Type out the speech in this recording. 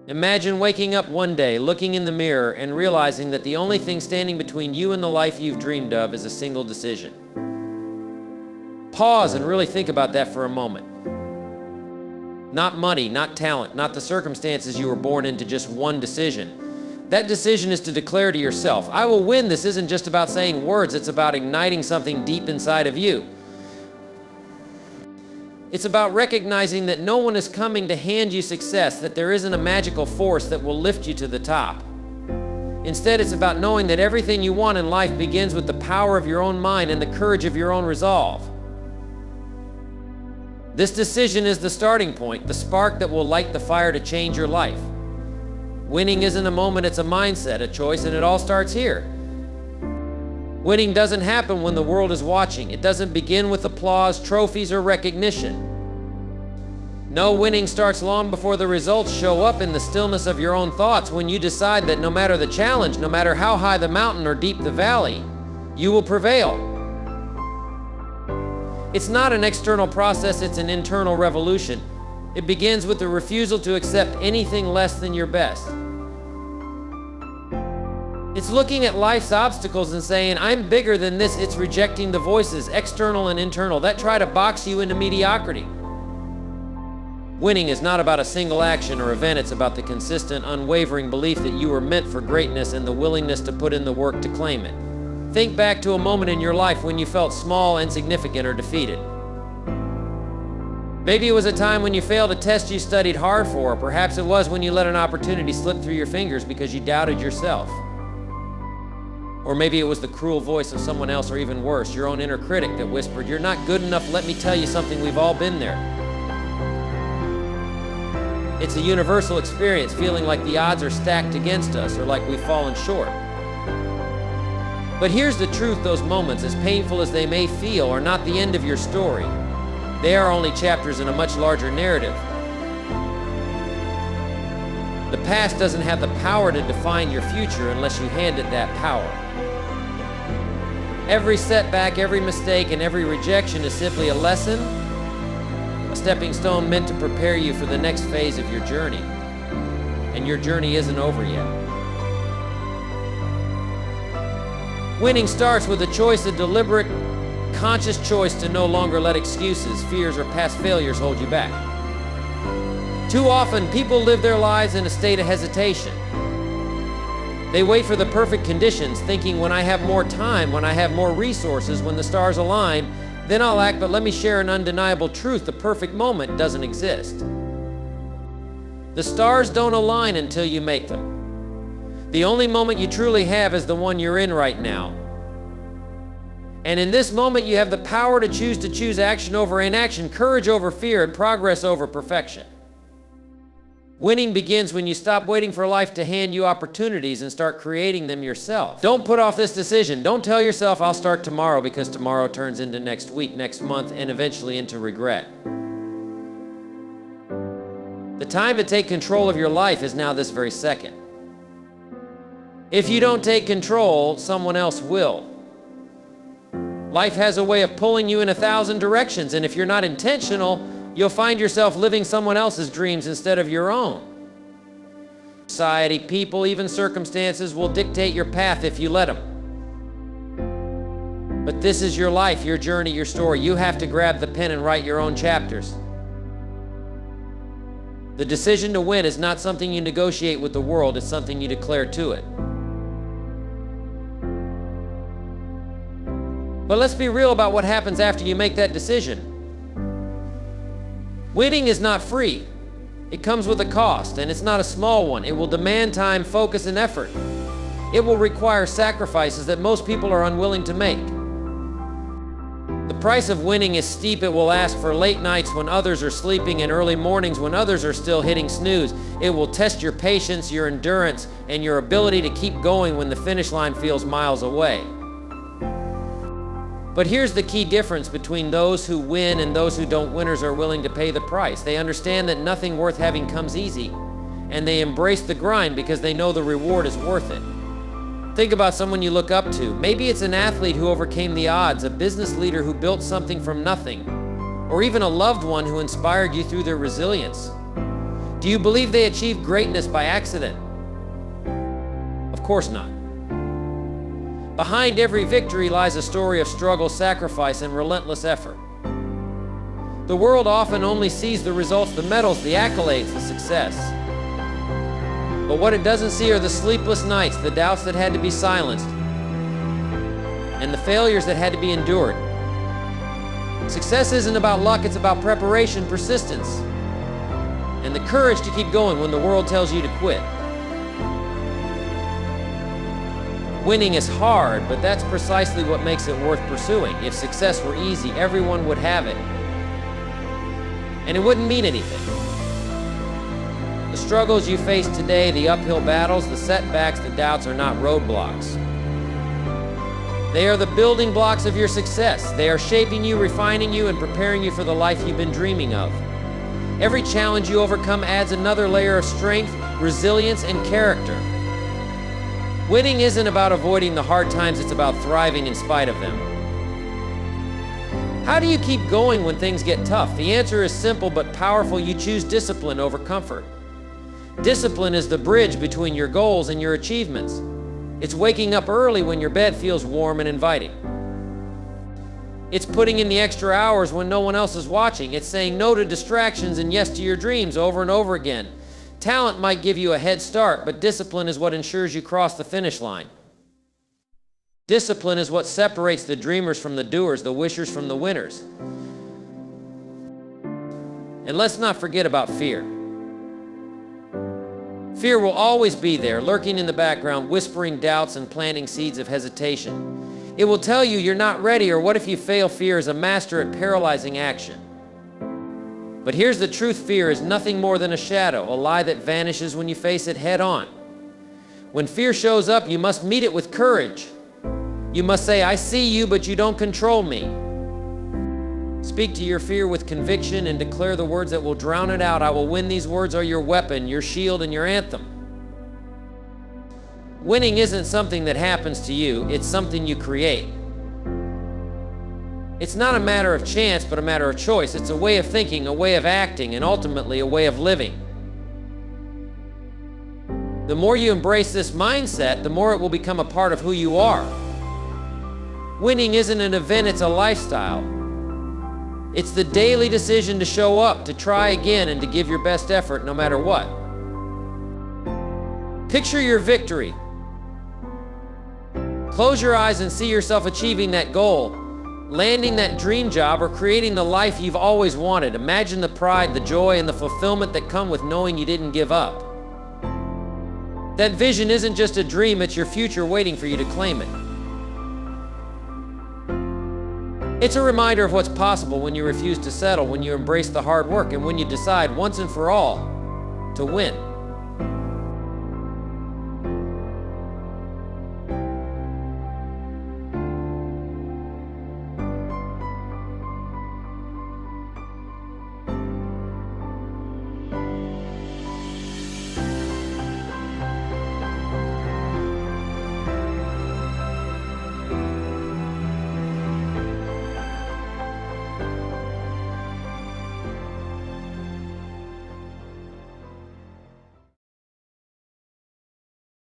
Imagine waking up one day, looking in the mirror, and realizing that the only thing standing between you and the life you've dreamed of is a single decision. Pause and really think about that for a moment. Not money, not talent, not the circumstances you were born into, just one decision. That decision is to declare to yourself, I will win. This isn't just about saying words, it's about igniting something deep inside of you. It's about recognizing that no one is coming to hand you success, that there isn't a magical force that will lift you to the top. Instead, it's about knowing that everything you want in life begins with the power of your own mind and the courage of your own resolve. This decision is the starting point, the spark that will light the fire to change your life. Winning isn't a moment, it's a mindset, a choice, and it all starts here. Winning doesn't happen when the world is watching. It doesn't begin with applause, trophies, or recognition. No, winning starts long before the results show up in the stillness of your own thoughts, when you decide that no matter the challenge, no matter how high the mountain or deep the valley, you will prevail. It's not an external process, it's an internal revolution. It begins with the refusal to accept anything less than your best. It's looking at life's obstacles and saying, I'm bigger than this. It's rejecting the voices, external and internal, that try to box you into mediocrity. Winning is not about a single action or event. It's about the consistent, unwavering belief that you were meant for greatness and the willingness to put in the work to claim it. Think back to a moment in your life when you felt small, insignificant, or defeated. Maybe it was a time when you failed a test you studied hard for, or perhaps it was when you let an opportunity slip through your fingers because you doubted yourself. Or maybe it was the cruel voice of someone else, or even worse, your own inner critic that whispered, you're not good enough, let me tell you something, we've all been there. It's a universal experience, feeling like the odds are stacked against us, or like we've fallen short. But here's the truth, those moments, as painful as they may feel, are not the end of your story. They are only chapters in a much larger narrative. The past doesn't have the power to define your future unless you hand it that power. Every setback, every mistake, and every rejection is simply a lesson, a stepping stone meant to prepare you for the next phase of your journey. And your journey isn't over yet. Winning starts with a choice, a deliberate, conscious choice to no longer let excuses, fears, or past failures hold you back. Too often, people live their lives in a state of hesitation. They wait for the perfect conditions, thinking when I have more time, when I have more resources, when the stars align, then I'll act. But let me share an undeniable truth. The perfect moment doesn't exist. The stars don't align until you make them. The only moment you truly have is the one you're in right now. And in this moment, you have the power to choose action over inaction, courage over fear, and progress over perfection. Winning begins when you stop waiting for life to hand you opportunities and start creating them yourself. Don't put off this decision. Don't tell yourself, I'll start tomorrow, because tomorrow turns into next week, next month, and eventually into regret. The time to take control of your life is now, this very second. If you don't take control, someone else will. Life has a way of pulling you in 1,000 directions, and if you're not intentional, you'll find yourself living someone else's dreams instead of your own. Society, people, even circumstances will dictate your path if you let them. But this is your life, your journey, your story. You have to grab the pen and write your own chapters. The decision to win is not something you negotiate with the world, it's something you declare to it. But let's be real about what happens after you make that decision. Winning is not free. It comes with a cost, and it's not a small one. It will demand time, focus, and effort. It will require sacrifices that most people are unwilling to make. The price of winning is steep. It will ask for late nights when others are sleeping and early mornings when others are still hitting snooze. It will test your patience, your endurance, and your ability to keep going when the finish line feels miles away. But here's the key difference between those who win and those who don't. Winners are willing to pay the price. They understand that nothing worth having comes easy, and they embrace the grind because they know the reward is worth it. Think about someone you look up to. Maybe it's an athlete who overcame the odds, a business leader who built something from nothing, or even a loved one who inspired you through their resilience. Do you believe they achieved greatness by accident? Of course not. Behind every victory lies a story of struggle, sacrifice, and relentless effort. The world often only sees the results, the medals, the accolades, the success. But what it doesn't see are the sleepless nights, the doubts that had to be silenced, and the failures that had to be endured. Success isn't about luck, it's about preparation, persistence, and the courage to keep going when the world tells you to quit. Winning is hard, but that's precisely what makes it worth pursuing. If success were easy, everyone would have it, and it wouldn't mean anything. The struggles you face today, the uphill battles, the setbacks, the doubts are not roadblocks. They are the building blocks of your success. They are shaping you, refining you, and preparing you for the life you've been dreaming of. Every challenge you overcome adds another layer of strength, resilience, and character. Winning isn't about avoiding the hard times, it's about thriving in spite of them. How do you keep going when things get tough? The answer is simple but powerful. You choose discipline over comfort. Discipline is the bridge between your goals and your achievements. It's waking up early when your bed feels warm and inviting. It's putting in the extra hours when no one else is watching. It's saying no to distractions and yes to your dreams over and over again. Talent might give you a head start, but discipline is what ensures you cross the finish line. Discipline is what separates the dreamers from the doers, the wishers from the winners. And let's not forget about fear. Fear will always be there, lurking in the background, whispering doubts and planting seeds of hesitation. It will tell you you're not ready, or what if you fail? Fear is a master at paralyzing action. But here's the truth: fear is nothing more than a shadow, a lie that vanishes when you face it head on. When fear shows up, you must meet it with courage. You must say, I see you, but you don't control me. Speak to your fear with conviction and declare the words that will drown it out. I will win. These words are your weapon, your shield, and your anthem. Winning isn't something that happens to you, it's something you create. It's not a matter of chance, but a matter of choice. It's a way of thinking, a way of acting, and ultimately a way of living. The more you embrace this mindset, the more it will become a part of who you are. Winning isn't an event, it's a lifestyle. It's the daily decision to show up, to try again, and to give your best effort no matter what. Picture your victory. Close your eyes and see yourself achieving that goal, landing that dream job, or creating the life you've always wanted. Imagine the pride, the joy, and the fulfillment that come with knowing you didn't give up. That vision isn't just a dream, it's your future waiting for you to claim it. It's a reminder of what's possible when you refuse to settle, when you embrace the hard work, and when you decide once and for all to win.